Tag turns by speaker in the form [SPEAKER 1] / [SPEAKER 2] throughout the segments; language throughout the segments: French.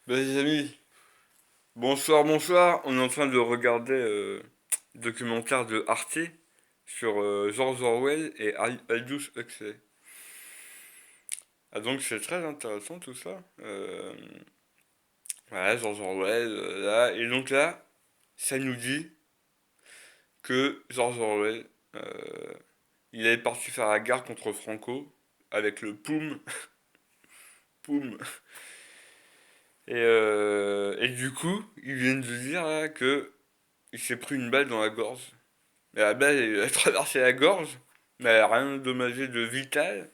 [SPEAKER 1] Les amis, bonsoir, bonsoir. On est en train de regarder le documentaire de Arte sur George Orwell et Aldous Huxley. Ah donc c'est très intéressant tout ça. Voilà, George Orwell, là. Et donc là, ça nous dit que George Orwell, euh, il est parti faire la guerre contre Franco avec le Poum, Poum. Et du coup, ils viennent de dire là, que il s'est pris une balle dans la gorge. Mais la balle, elle a traversé la gorge, mais elle a rien endommagé de vital,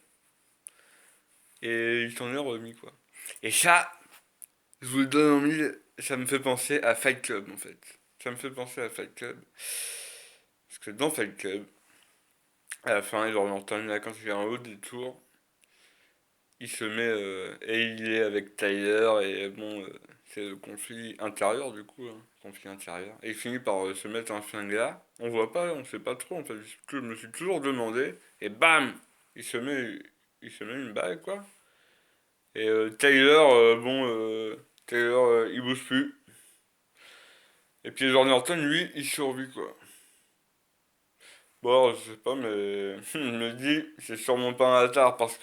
[SPEAKER 1] et il s'en est remis, quoi. Et ça, je vous le donne en mille, ça me fait penser à Fight Club, en fait. Ça me fait penser à Fight Club. Parce que dans Fight Club, à la fin, genre, on entend là, quand il est en haut des tours, il se met, et il est avec Tyler, et bon, c'est le conflit intérieur, du coup, hein, conflit intérieur. Et il finit par se mettre un flingue là. On voit pas, on sait pas trop, en fait. Je me suis toujours demandé, et bam! Il se met, il se met une balle, quoi. Et Taylor, Taylor, il bouge plus. Et puis Edward Norton, lui, il survit, quoi. Bon, je sais pas, mais je me dis, c'est sûrement pas un hasard parce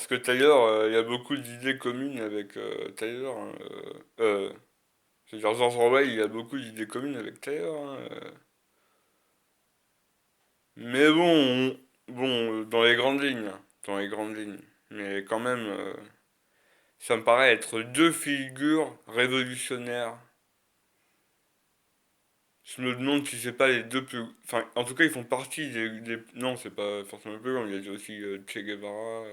[SPEAKER 1] que Taylor, il y a beaucoup d'idées communes avec Taylor, hein, c'est-à-dire George Orwell, il y a beaucoup d'idées communes avec Taylor, hein, mais bon, dans les grandes lignes, hein, dans les grandes lignes. Mais quand même, ça me paraît être deux figures révolutionnaires. Je me demande si c'est pas les deux plus. Enfin, en tout cas, ils font partie Non, c'est pas forcément le plus grand. Il y a aussi Che Guevara,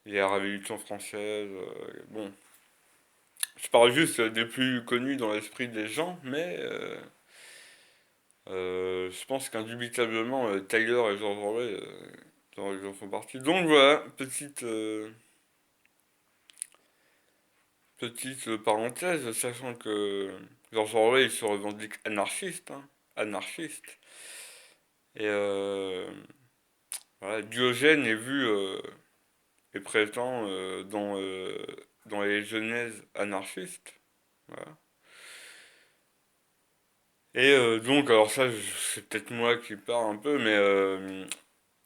[SPEAKER 1] il y a la Révolution française. Bon, je parle juste des plus connus dans l'esprit des gens, mais je pense qu'indubitablement, Tyler et George Orwell ils en font partie. Donc voilà, petite parenthèse, sachant que George Orwell il se revendique anarchiste, hein, anarchiste. Et voilà, Diogène est vu et présent dans les genèses anarchistes. Voilà. Et donc, alors ça, c'est peut-être moi qui pars un peu, mais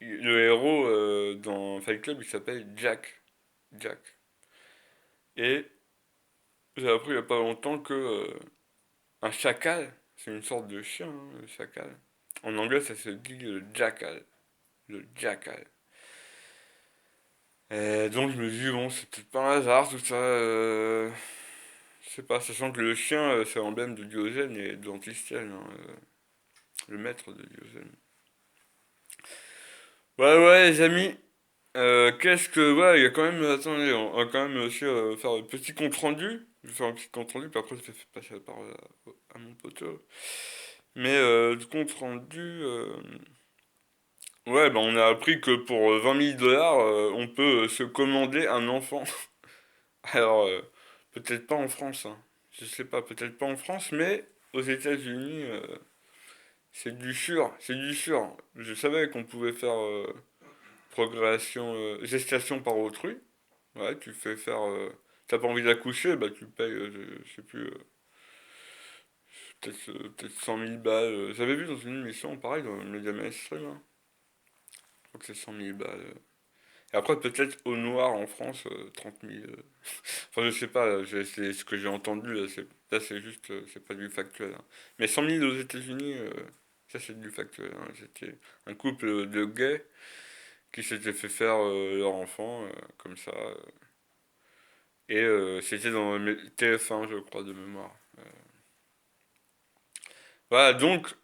[SPEAKER 1] le héros dans Fight Club, il s'appelle Jack. Jack. Et j'ai appris il n'y a pas longtemps que un chacal, c'est une sorte de chien, hein, le chacal. En anglais, ça se dit le jackal. Le jackal. Et donc je me dis, bon, c'est peut-être pas un hasard tout ça. Je sais pas, sachant que le chien, c'est l'emblème de Diogène et de l'Antistiel, hein, le maître de Diogène. Ouais, ouais, les amis, qu'est-ce que. Ouais, il y a quand même. Attendez, on va quand même aussi faire un petit compte rendu. Je vais faire un petit compte rendu, puis après je vais passer la parole à mon poteau. Mais le compte rendu. Ouais, bah on a appris que pour 20 000 dollars, on peut se commander un enfant. Alors, peut-être pas en France, hein. Je sais pas, peut-être pas en France, mais aux États-Unis, c'est du sûr, c'est du sûr. Je savais qu'on pouvait faire gestation par autrui. Ouais, tu fais faire. T'as pas envie d'accoucher, bah tu payes, je sais plus, peut-être 100 000 balles. J'avais vu dans une émission, pareil, dans le média mainstream, hein. Je crois que c'est 100 000 balles. Et après, peut-être au noir en France, 30 000. Enfin, je sais pas, c'est ce que j'ai entendu, là, c'est juste, c'est pas du factuel, hein. Mais 100 000 aux États-Unis, ça c'est du factuel, hein. C'était un couple de gays qui s'était fait faire leur enfant, comme ça. Et c'était dans TF1, je crois, de mémoire. Voilà, donc,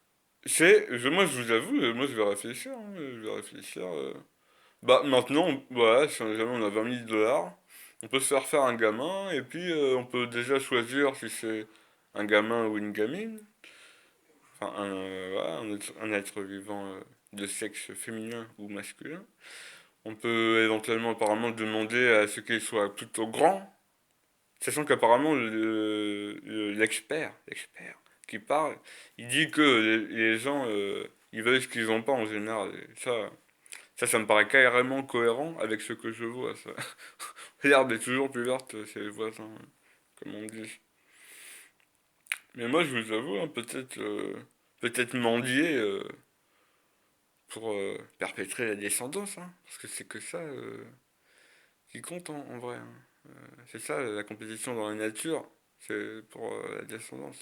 [SPEAKER 1] moi je vous avoue, moi je vais réfléchir, hein, je vais réfléchir. Bah maintenant, voilà, si jamais on a 20 000 dollars, on peut se faire faire un gamin, et puis on peut déjà choisir si c'est un gamin ou une gamine. Enfin, voilà, un être vivant de sexe féminin ou masculin. On peut éventuellement apparemment demander à ce qu'il soit plutôt grand, sachant qu'apparemment l'expert qui parle, il dit que les gens, ils veulent ce qu'ils n'ont pas en général. Et ça, Ça me paraît carrément cohérent avec ce que je vois, ça. L'herbe est toujours plus verte chez les voisins, comme on dit. Mais moi, je vous avoue, hein, peut-être mendier pour perpétrer la descendance, hein, parce que c'est que ça qui compte en vrai, hein. C'est ça, la compétition dans la nature, c'est pour la descendance.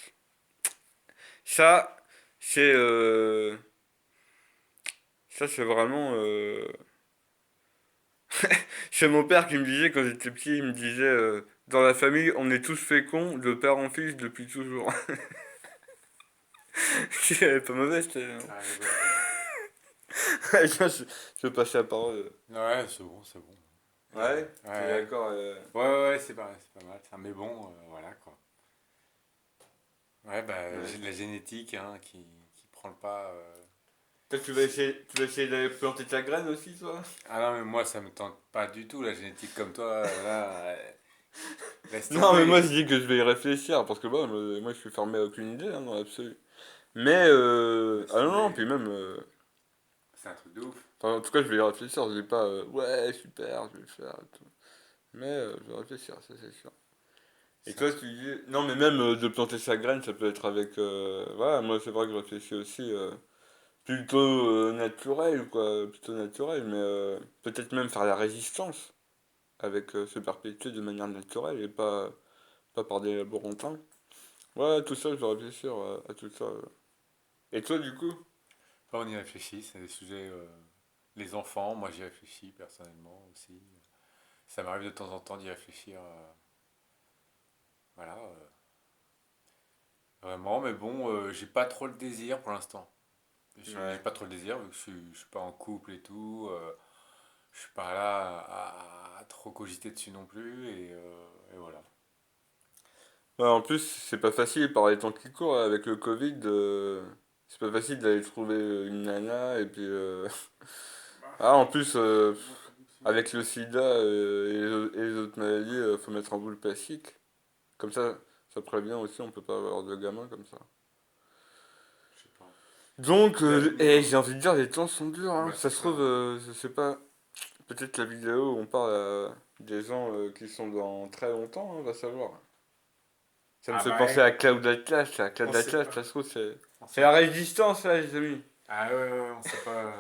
[SPEAKER 1] Ça, c'est c'est vraiment c'est mon père qui me disait quand j'étais petit, il me disait dans la famille, on est tous féconds de père en fils depuis toujours. C'est pas mauvais, c'était.
[SPEAKER 2] Ah, elle est bonne.
[SPEAKER 1] Je vais passer la parole.
[SPEAKER 2] Ouais, c'est bon, c'est bon.
[SPEAKER 1] Ouais, t'es
[SPEAKER 2] Ouais,
[SPEAKER 1] d'accord.
[SPEAKER 2] ouais, c'est pas mal. Ça. Mais bon, voilà quoi. Ouais, bah,
[SPEAKER 1] Ouais.
[SPEAKER 2] j'ai de la génétique hein, qui prend le pas.
[SPEAKER 1] Toi, tu vas essayer d'aller planter ta graine aussi, toi?
[SPEAKER 2] Ah non, mais moi, ça me tente pas du tout, la génétique comme toi. Là, laisse
[SPEAKER 1] Non, mais moi, je
[SPEAKER 2] tomber.
[SPEAKER 1] dis que je vais y réfléchir, parce que moi je suis fermé à aucune idée, hein, dans l'absolu. Mais,
[SPEAKER 2] Laisse
[SPEAKER 1] ah non, non, puis
[SPEAKER 2] tomber.
[SPEAKER 1] même,
[SPEAKER 2] C'est un truc de ouf.
[SPEAKER 1] enfin, en tout cas, je vais y réfléchir, je dis pas, ouais, super, je vais le faire, et tout. Mais, je vais réfléchir, ça c'est sûr. Et
[SPEAKER 2] C'est un
[SPEAKER 1] toi,
[SPEAKER 2] truc.
[SPEAKER 1] tu dis, non, mais même de planter sa graine, ça peut être avec, voilà, moi, c'est vrai que je réfléchis aussi, plutôt naturel, quoi, plutôt naturel, mais peut-être même faire la résistance avec se perpétuer de manière naturelle et pas par des laborantins. Ouais, tout ça, je vais réfléchir à tout ça. Et toi, du coup?
[SPEAKER 2] Enfin, on y réfléchit, c'est des sujets. Les enfants, moi j'y réfléchis personnellement aussi. Ça m'arrive de temps en temps d'y réfléchir. Voilà. Vraiment, mais bon, j'ai pas trop le désir pour l'instant. J'ai
[SPEAKER 1] Ouais.
[SPEAKER 2] pas trop le désir vu que je suis pas en couple et tout. Je suis pas là à trop cogiter dessus non plus. Et voilà.
[SPEAKER 1] Ouais, en plus, c'est pas facile par les temps qui courent, là, avec le Covid. C'est pas facile d'aller trouver une nana, et puis. Ah, en plus, avec le sida et les autres maladies, faut mettre un boule plastique. Comme ça prévient aussi, on peut pas avoir de gamins comme ça.
[SPEAKER 2] Je sais pas.
[SPEAKER 1] Donc,
[SPEAKER 2] L'avenir.
[SPEAKER 1] j'ai envie de dire, les temps sont durs, hein.
[SPEAKER 2] Bah,
[SPEAKER 1] Ça
[SPEAKER 2] c'est
[SPEAKER 1] se
[SPEAKER 2] ça.
[SPEAKER 1] trouve, je sais pas, peut-être la vidéo où on parle à des gens qui sont dans très longtemps, hein, va savoir. Ça me
[SPEAKER 2] Ah
[SPEAKER 1] fait
[SPEAKER 2] bah,
[SPEAKER 1] penser à Cloud Atlas, là.
[SPEAKER 2] on
[SPEAKER 1] Cloud
[SPEAKER 2] sait
[SPEAKER 1] Atlas,
[SPEAKER 2] pas.
[SPEAKER 1] ça se trouve, c'est.
[SPEAKER 2] On
[SPEAKER 1] C'est
[SPEAKER 2] sait
[SPEAKER 1] la
[SPEAKER 2] pas.
[SPEAKER 1] résistance, là, les amis.
[SPEAKER 2] Ah ouais, ouais, ouais, on sait pas.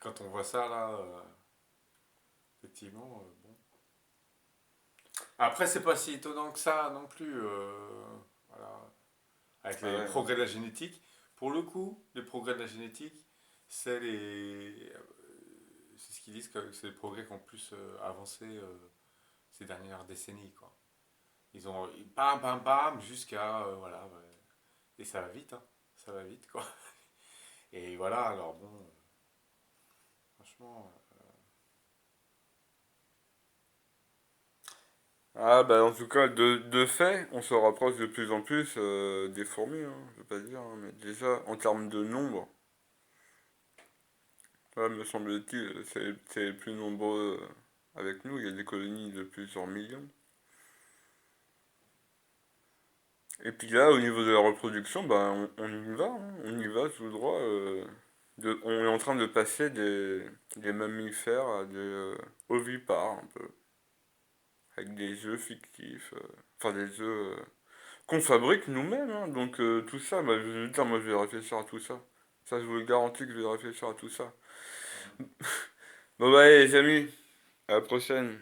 [SPEAKER 2] Quand on voit ça là, effectivement, bon. Après, c'est pas si étonnant que ça non plus. Voilà. Avec
[SPEAKER 1] Ah
[SPEAKER 2] les
[SPEAKER 1] ouais.
[SPEAKER 2] progrès de la génétique. Pour le coup, les progrès de la génétique, c'est ce qu'ils disent que c'est les progrès qui ont plus avancé ces dernières décennies, quoi. Ils ont bam bam bam jusqu'à voilà, ouais. Et ça va vite, hein. Ça va vite, quoi. Et voilà, alors bon, franchement,
[SPEAKER 1] Ah, bah, en tout cas, de fait, on se rapproche de plus en plus des fourmis, hein, je veux pas dire, hein, mais déjà, en termes de nombre, ouais, me semble-t-il, c'est les plus nombreux avec nous. Il y a des colonies de plusieurs millions. Et puis là, au niveau de la reproduction, ben, on y va, hein, on y va tout droit. On est en train de passer des mammifères à des ovipares, un peu, avec des œufs fictifs, enfin des œufs qu'on fabrique nous-mêmes, hein. Donc tout ça, bah, je veux dire, moi je vais réfléchir à tout ça. Ça, je vous le garantis que je vais réfléchir à tout ça. Bon bah allez les amis, à la prochaine.